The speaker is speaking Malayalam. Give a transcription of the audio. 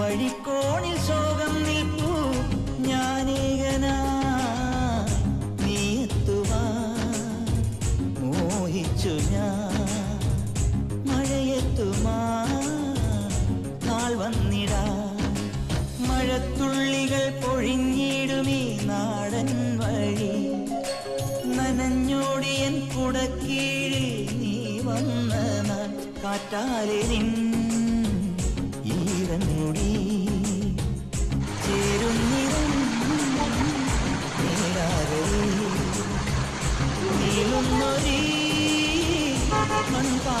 വഴിക്കോണിൽ ശോകം നിൽപ്പൂ ഞാനേകനാ നീ എത്തുവാ മോഹിച്ചു ഞാൻ മഴയെത്തുമാ നാൾ വന്നിടാ മഴത്തുള്ളികൾ പൊഴിഞ്ഞിടുമീ നാടൻ വഴി നനഞ്ഞോടിയൻ കുടക്കീഴിൽ നീ വന്ന നാൾ കാറ്റാലെ നിൻ ഈരൻമുടി ചേരുന്നിരം നീളാകരി നീളുന്നൊരീ മൺപാ